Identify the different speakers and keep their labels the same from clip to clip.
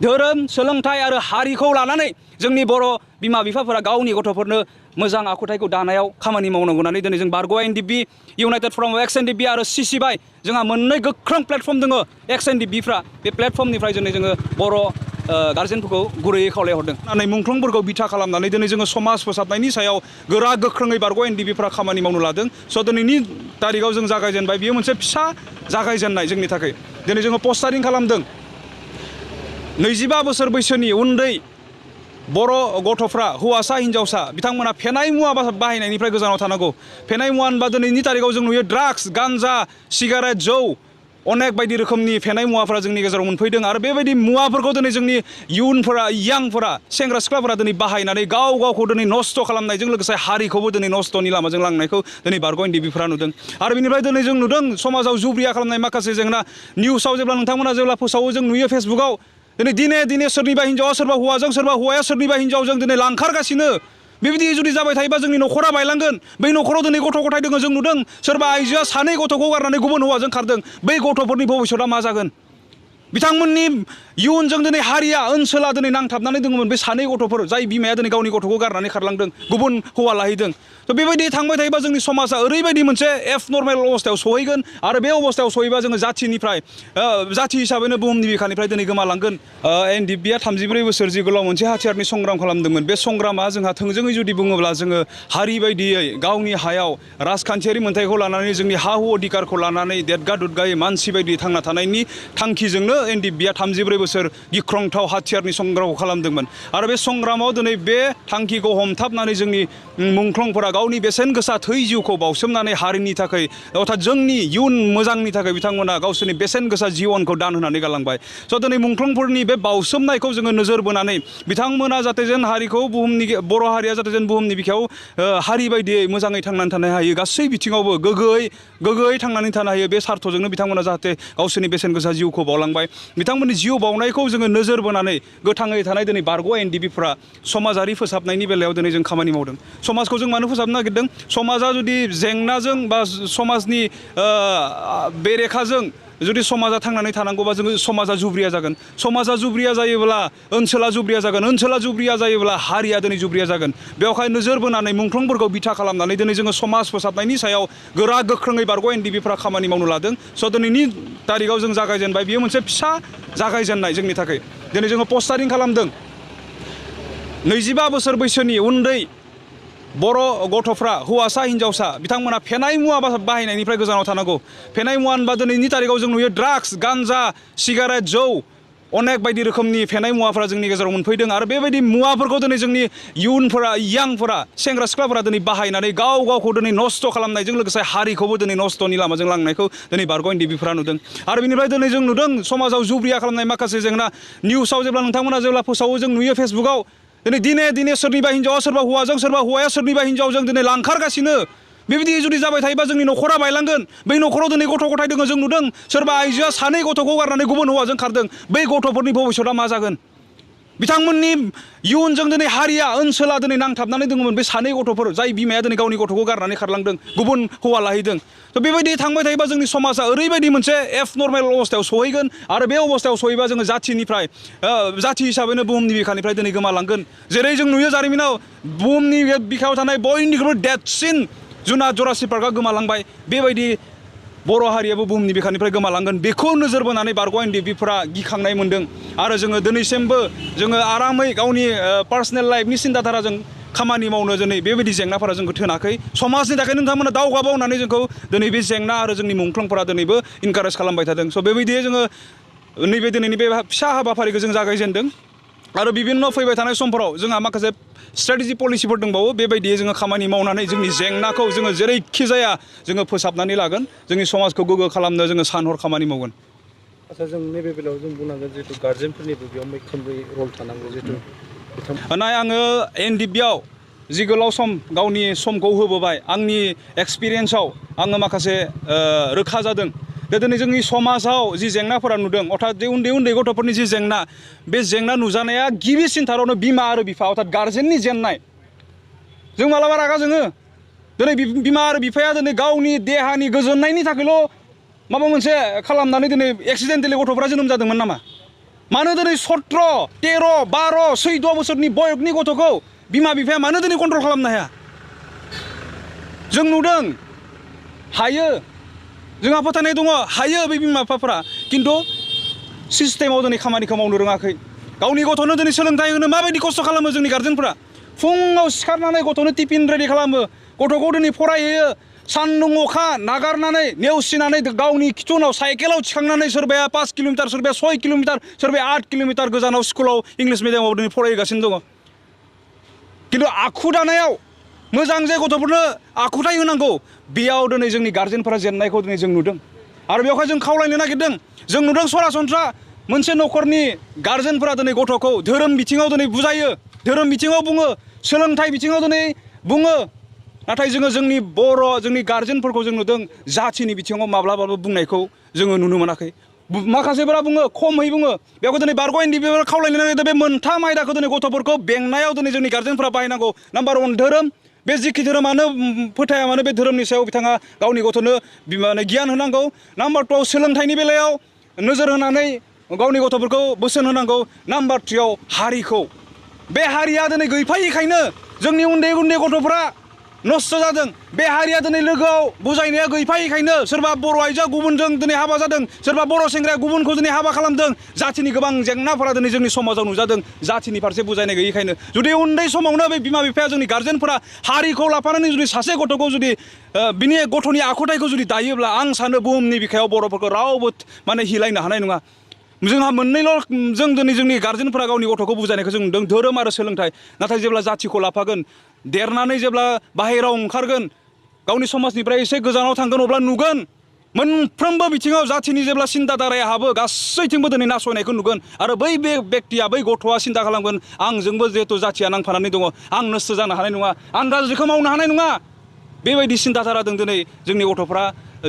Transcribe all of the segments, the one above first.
Speaker 1: धोरोम सोलोंथाइ आरो हारिखौ लानानै जोंनि बर' बिमा बिफाफोरा गावनि गथ'फोरनो मोजां आखुथायखौ दानायाव खामानि मावनांगौ होननानै दिनै जों बारग' NDFB United from X NDFB आरो सिसिबाइ जोंहा मोननै गोख्रों प्लेटफर्म दङ एक्स एनडिएफबिफ्रा बे प्लेटफर्मनिफ्राय दिनै जोङो बर' गार्जेनफोरखौ गुरैयै खावलायहरदों होननानै मुंख्लंफोरखौ बिथा खालामनानै दिनै जोङो समाज फोसाबनायनि सायाव गोरा गोख्रोङै बारग' एनडिएफबिफ्रा खामानि मावनो लादों स' दिनैनि तारिखाव जों जागायजेनबाय बियो मोनसे फिसा जागायजेननाय जोंनि थाखाय दिनै जोङो पस्टारिं खालामदों 25 बोसोर बैसोनि उन्दै बर' गथ'फ्रा हौवासा हिन्जावसा बिथांमोना फेनाय मुवा बाहायनायनिफ्राय गोजानाव थानांगौ फेनाय मुवा होनबा दिनैनि तारिखाव जों नुयो ड्राग्स गान्जा सिगारेट जौ अनेक बायदि रोखोमनि फेनाय मुवाफोरा जोंनि गेजेराव मोनफैदों आरो बेबायदि मुवाफोरखौ दिनै जोंनि इयुनफोरा यांफोरा सेंग्रा सिख्लाफोरा दिनै बाहायनानै गावखौ दिनै नस्थ' खालामनायजों लोगोसे हारिखौबो दिनै नस्थ'नि लामाजों लांनायखौ दिनै बारग' एनडिएफबिफ्रा नुदों आरो बेनिफ्राय दिनै जों नुदों समाजाव जुब्रिया खालामनाय माखासे जेंना निउसाव जेब्ला नोंथांमोना जेब्ला फोसावो जों नुयो फेसबुकाव दिने सोरनिबा हिन्जावा सोरबा हौवाजों सोरबा हौवाया सोरनिबा हिन्जावजों दिनै लांखारगासिनो बेबायदि जुदि जाबाय थायोबा जोंनि न'खरा बायलांगोन बै न'खराव दिनै गथ' गथाय दङ जों नुदों सोरबा आइजोआ सानै गथ'खौ गारनानै गुबुन हौवाजों खारदों बै गथ'फोरनि भबिष्यतआ मा जागोन बिथांमोननि इयुनजों दिनै हारिया ओनसोला दिनै नांथाबनानै दङमोन बे सानै गथ'फोर जाय बिमाया दिनै गावनि गथ'खौ गारनानै खारलांदों गुबुन हौवा लाहैदों थ' बेबायदि थांबाय थायोबा जोंनि समाजा ओरैबायदि मोनसे एबनर्मेल अबस्थायाव सहैगोन आरो बे अबस्थायाव सहैबा जोङो जाथिनिफ्राय जाथि हिसाबैनो बुहुमनि बिखानिफ्राय दिनै गोमालांगोन एनडिएफबिआ 34 बोसोर जि गोलाव मोनसे हाथियारनि संग्राम खालामदोंमोन बे संग्रामा जोंहा थोंजोङै जुदि बुङोब्ला जोङो हारि बायदियै गावनि हायाव राजखान्थियारि मोन्थायखौ लानानै जोंनि हा हु अधिकारखौ लानानै देदगा दुदगायै मानसि बायदि थांना थानायनि थांखिजोंनो एनडिएफबिआ 34 बोसोर गिख्रंथाव हाथियारनि संग्रामखौ खालामदोंमोन आरो बे संग्रामाव दिनै बे थांखिखौ हमथाबनानै जोंनि मुंख्लंफोरा गावनि बेसेन गोसा थै जिउखौ बावसोमनानै हारिनि थाखाय अर्थात जोंनि इयुन मोजांनि थाखाय बिथांमोना गावसोरनि बेसेन गोसा जिउनखौ दान होनानै गालांबाय स' दिनै मुंख्लंफोरनि बे बावसोमनायखौ जोङो नोजोर बोनानै बिथांमोना जाहाथे जेन हारिखौ बुहुमनि बर' हारिया जाहाथे जेन बुहुमनि बिखायाव हारि बायदियै मोजाङै थांनानै थानो हायो गासै बिथिङावबो गोग्गोयै थांनानै थानो हायो बे सार्थजोंनो बिथांमोना जाहाथे गावसोरनि बेसेन गोसा जिउखौ बावलांबाय बिथांमोननि जिउ बावनायखौ जोङो नोजोर बोनानै गोथाङै थानाय दिनै बारग' एनडिएफबिफ्रा समाजारि फोसाबनायनि बेलायाव दिनै जों खामानि मावदों समाजखौ जों मानो फोसाबनो नागिरदों समाजा जुदि जेंनाजों बा समाजनि बेरेखाजों जुदि समाजा थांनानै थानांगौबा जोङो समाजा जुब्रिया जागोन समाजा जुब्रिया जायोब्ला ओनसोला जुब्रिया जागोन ओनसोला जुब्रिया जायोब्ला हारिया दिनै जुब्रिया जागोन बेवहाय नोजोर बोनानै मुंख्लंफोरखौ बिथा खालामनानै दिनै जोङो समाज फोसाबनायनि सायाव गोरा गोख्रोङै बारग' एनडिएफबिफ्रा खामानि मावनो लादों स' दिनैनि तारिखाव जों जागायजेनबाय बियो मोनसे फिसा जागायजेननाय जोंनि थाखाय दिनै जोङो पस्टारिं खालामदों 25 बोसोर बैसोनि उन्दै बर' गथ'फ्रा हौवासा हिन्जावसा बिथांमोना फेनाय मुवा बाहायनायनिफ्राय गोजानाव थानांगौ फेनाय मुवा होनबा दिनैनि तारिखाव जों नुयो ड्राग्स गान्जा सिगारेट जौ अनेक बायदि रोखोमनि फेनाय मुवाफोरा जोंनि गेजेराव मोनफैदों आरो बेबायदि मुवाफोरखौ दिनै जोंनि इयुनफोरा यांफोरा सेंग्रा सिख्लाफोरा दिनै बाहायनानै गावखौ दिनै नस्थ' खालामनायजों लोगोसे हारिखौबो दिनै नस्थ'नि लामाजों लांनायखौ दिनै बारग' एनडिएफबिफ्रा नुदों आरो बेनिफ्राय दिनै जों नुदों समाजाव जुब्रिया खालामनाय माखासे जेंना निउसाव जेब्ला नोंथांमोना जेब्ला फोसावो जों नुयो फेसबुकाव दिने सोरनिबा हिन्जावा सोरबा हौवाजों सोरबा हौवाया सोरनिबा हिन्जावजों दिनै लांखारगासिनो बेबायदि जुदि जाबाय थायोबा जोंनि न'खरा बायलांगोन बै न'खराव दिनै गथ' गथाय दङ जों नुदों सोरबा आइजोआ सानै गथ'खौ गारनानै गुबुन हौवाजों खारदों बै गथ'फोरनि भबिष्यतआ मा जागोन बिथांमोननि इयुनजों दिनै हारिया ओनसोला दिनै नांथाबनानै दङमोन बे सानै गथ'फोर जाय बिमाया दिनै गावनि गथ'खौ गारनानै खारलांदों गुबुन हौवा लाहैदों थ' बेबायदि थांबाय थायोबा जोंनि समाजा ओरैबायदि मोनसे एबनर्मेल अबस्थायाव सहैगोन आरो बे अबस्थायाव सहैबा जोङो जाथिनिफ्राय जाथि हिसाबैनो बुहुमनि बिखानिफ्राय दिनै गोमालांगोन जेरै जों नुयो जारिमिनाव बुहुमनि बिखायाव थानाय बयनिख्रुइबो देरसिन जुनार जुरासिक पार्कआ गोमालांबाय बेबायदि बर' हारियाबो बुहुमनि बिखानिफ्राय गोमालांगोन बेखौ नोजोर बोनानै बारग' एनडिएफबिफ्रा गिखांनाय मोनदों आरो जोङो दिनैसिमबो जोङो आरामै गावनि पार्सनेल लाइफनि सिन्ताधाराजों खामानि मावनो दिनै बेबायदि जेंनाफोरा जोंखौ थोनाखै समाजनि थाखाय नोंथांमोना दावगाबाव होननानै जोंखौ दिनै बे जेंना आरो जोंनि मुंख्लंफोरा दिनैबो इनकारेज खालामबाय थादों स' बेबायदियै जोङो नैबे दिनैनि बे फिसा हाबाफारिखौ जों जागायजेनदों आरो बिभिन्न फैबाय थानाय समफोराव जोंहा माखासे स्ट्रेटेजि पलिसिफोर दंबावो बेबायदियै जोङो खामानि मावनानै जोंनि जेंनाखौ जोङो जेरैखि जाया जोङो फोसाबनानै लागोन जोंनि समाजखौ गोग्गो खालामनो जोङो सान हर खामानि मावगोन
Speaker 2: आच्चा जों नैबे बेलायाव जों बुंनांगोन जिहेतु गार्जेनफोरनिबो बेयाव मैखोमै रल थानांगौ जिहेतु
Speaker 1: नाय आङो एनडिएफबिआव जि गोलाव सम गावनि समखौ होबोबाय आंनि एक्सपिरियेन्सआव आङो माखासे रोखा जादों दिनै जोंनि समाजाव जि जेंनाफोरा नुदों अर्थात जे उन्दै गथ'फोरनि जि जेंना बे जेंना नुजानाया गिबिसिनथारावनो बिमा आरो बिफा अर्थात गार्जेननि जेननाय जों मालाबा रागा जोङो दिनै बिमा आरो बिफाया दिनै गावनि देहानि गोजोननायनि थाखायल' माबा मोनसे खालामनानै दिनै एक्सिडेन्टेलि गथ'फोरा जोनोम जादोंमोन नामा मानो दिनै 17, 13, 12, 14 बोसोरनि बयसनि गथ'खौ बिमा बिफाया मानो दिनै कन्ट्रल खालामनो हाया? जों नुदों हायो, जोंहा फोथायनाय दङ हायो बे बिमा बिफाफोरा, खिन्थु सिस्टेमाव दिनै खामानिखौ मावनो रोङाखै। गावनि गथ'नो दिनै सोलोंथाइ होनो माबायदि खस्थ' खालामो जोंनि गार्जेनफोरा। फुङाव सिखारनानै गथ'नो टिफिन रेडि खालामो, गथ'खौ दिनै फरायहोयो, सान्दुं अखा नागारनानै नेवसिनानै गावनि खिथुनाव साइकेलाव थिखांनानै सोरबाया 5 किल'मिटार, सोरबाया 6 किल'मिटार, सोरबाया 8 किल'मिटार गोजानाव स्कुलाव इंलिस मिडियामाव दिनै फरायगासिनो दङ। खिन्थु आखु दानायाव मोजां जे गथ'फोरनो आखुथाय होनांगौ, बेयाव दिनै जोंनि गार्जेनफोरा जेननायखौ दिनै जों नुदों। आरो बेवहाय जों खावलायनो नागिरदों, जों नुदों सरासनस्रा मोनसे न'खरनि गार्जेनफोरा दिनै गथ'खौ धोरोम बिथिङाव दिनै बुजायो, धोरोम बिथिङाव बुङो, सोलोंथाइ बिथिङाव दिनै बुङो, नाथाय जोङो जोंनि जोंनि गार्जेनफोरखौ जों नुदों जाथिनि बिथिङाव माब्लाबाबो बुंनायखौ जोङो नुनो मोनाखै। माखासेफोरा बुङो, खमै बुङो। बेखौ दिनै बारग' एनडिपिफोरा खावलायनो नागिरदों, बे मोनथाम आयदाखौ दिनै गथ'फोरखौ बेंनायाव दिनै जोंनि गार्जेनफोरा बाहायनांगौ। नाम्बार 1 धोरोम, बे जिखि धोरोमानो फोथाया मानो बे धोरोमनि सायाव बिथाङा गावनि गथ'नो गियान होनांगौ। नाम्बार 2 सोलोंथाइनि बेलायाव नोजोर होनानै गावनि गथ'फोरखौ बोसोन होनांगौ। नाम्बार 3 हारिखौ, बे हारिया दिनै गैफायिखायनो जोंनि उन्दै उन्दै गथ'फोरा नस्थ' जादों। बे हारिया दिनै लोगोआव बुजायनाया गैफायिखायनो सोरबा बर' आइजोआ गुबुनजों दिनै हाबा जादों, सोरबा बर' सेंग्राया गुबुनखौ दिनै हाबा खालामदों। जाथिनि गोबां जेंनाफोरा दिनै जोंनि समाजाव नुजादों, जाथिनि फारसे बुजायनाय गैयिखायनो। जुदि उन्दै समावनो बे बिमा बिफाया, जोंनि गार्जेनफोरा हारिखौ लाफानानै जुदि सासे गथ'खौ जुदि बिनि गथ'नि आखुथायखौ जुदि दायोब्ला, आं सानो बुहुमनि बिखायाव बर'फोरखौ रावबो हिलायनो हानाय नङा। जोंहा मोननैल' जों दिनै जोंनि गार्जेनफोरा गावनि गथ'खौ बुजायनायखौ जों नुदों, धोरोम आरो सोलोंथाइ। नाथाय जेब्ला जाथिखौ लाफागोन, देरनानै जेब्ला बाहेरायाव ओंखारगोन, गावनि समाजनिफ्राय एसे गोजानाव थांगोन, अब्ला नुगोन मोनफ्रोमबो बिथिङाव जाथिनि जेब्ला सिन्ताधाराया हाबो, गासैथिंबो दिनै नासयनायखौ नुगोन। आरो बै बेक्तिया, बै गथ'आ सिन्ता खालामगोन, आंजोंबो जिहेथु जाथिया नांफानानै दङ, आं नस्थ' जानो हानाय नङा, आं गाज्रिखौ मावनो हानाय नङा। बेबायदि सिन्ताधाराजों दिनै जोंनि गथ'फ्रा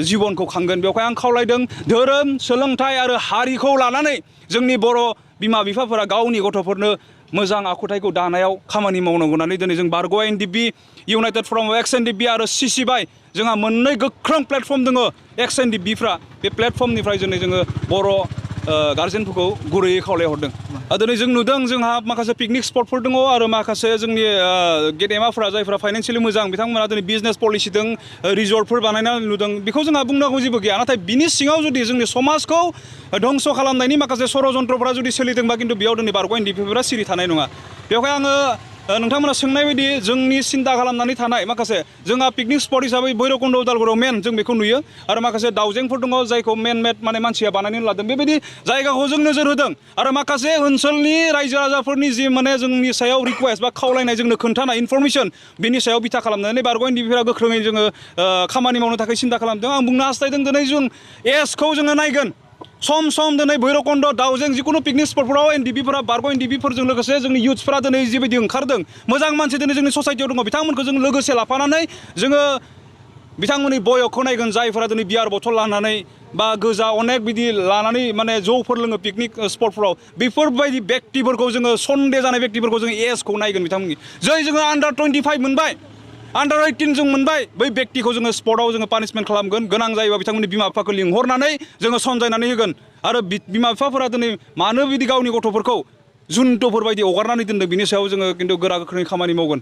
Speaker 1: जिबनखौ खांगोन। बेवहाय आं खावलायदों, धोरोम, सोलोंथाइ आरो हारिखौ लानानै जोंनि बर' बिमा बिफाफोरा गावनि गथ'फोरनो मोजां आखुथायखौ दानायाव खामानि मावनांगौ होननानै दिनै जों बारग' एनडिपि, इउनाइटेड फराम अफ एक्स एनडिपि आरो सिसिबाइ, जोंहा मोननै गोख्रों प्लेटफर्म दङ एक्स एनडिपिफ्रा। बे प्लेटफर्मनिफ्राय दिनै जोङो बर' गार्जेनफोरखौ गुरैयै खावलायहरदों। दिनै जों नुदों जोंहा माखासे पिकनिक स्पटफोर दङ, आरो माखासे जोंनि गेदेमाफोरा जायफोरा फाइनान्सियेलि मोजां, बिथांमोना दिनै बिजनेस पलिसिजों रिजर्टफोर बानायनानै नुदों। बेखौ जोंहा बुंनांगौ जेबो गैया। नाथाय बिनि सिङाव जुदि जोंनि समाजखौ धंस' खालामनायनि माखासे षड़यन्त्रफोरा जुदि सोलिदोंबा, खिन्थु बेयाव दिनै बारग' एनडिपिफोरा सिरि थानाय नङा। बेवहाय आङो नोंथांमोना सोंनाय बायदि जोंनि सिन्ता खालामनानै थानाय माखासे जोंहा पिकनिक स्पट हिसाबै भैरबकुन्द उदालगुरियाव मेन जों बेखौ नुयो, आरो माखासे दाउजेंफोर दङ जायखौ मेन मेड मानसिया बानायनानै लादों। बेबायदि जायगाखौ जों नोजोर होदों, आरो माखासे ओनसोलनि रायजो राजाफोरनि जि जोंनि सायाव रिकुवेस्ट बा खावलायनाय, जोंनो खोन्थानाय इनफरमेसन, बिनि सायाव बिथा खालामनानै बारग' एनडिपिफोरा गोख्रोङै जोङो खामानि मावनो थाखाय सिन्ता खालामदों। आं बुंनो हास्थायदों, दिनै जों एजखौ जोङो नायगोन। सम सम दिनै भैरबकुन्द, दाउजें जिखुनु पिकनिक स्पटफोराव एनडिपिफोरा, बारग' एनडिपिफोरजों लोगोसे जोंनि इयुथ्सफोरा दिनै जिबायदि ओंखारदों, मोजां मानसि दिनै जोंनि ससाइटियाव दङ, बिथांमोनखौ जों लोगोसे लाफानानै जोङो बिथांमोननि बयखौ नायगोन, जायफोरा दिनै बियार बथल लानानै बा गोजा अनेक बिदि लानानै जौफोर लोङो पिकनिक स्पटफोराव, बेफोरबायदि बेक्तिफोरखौ जोङो सन्देह जानाय बेक्तिफोरखौ जोङो एजखौ नायगोन बिथांमोननि। जै जोङो आन्डार 25 मोनबाय, आन्डार 18 जों मोनबाय, बै बेक्तिखौ जोङो स्पटआव जोङो पानिशमेन्ट खालामगोन। गोनां जायोबा बिथांमोननि बिमा बिफाखौ लिंहरनानै जोङो समजायनानै होगोन। आरो बिमा बिफाफोरा दिनै मानो बिदि गावनि गथ'फोरखौ जुन्थुफोर बायदि हगारनानै दोनदों, बिनि सायाव जोङो खिन्थु गोरा गोख्रोङै खामानि मावगोन।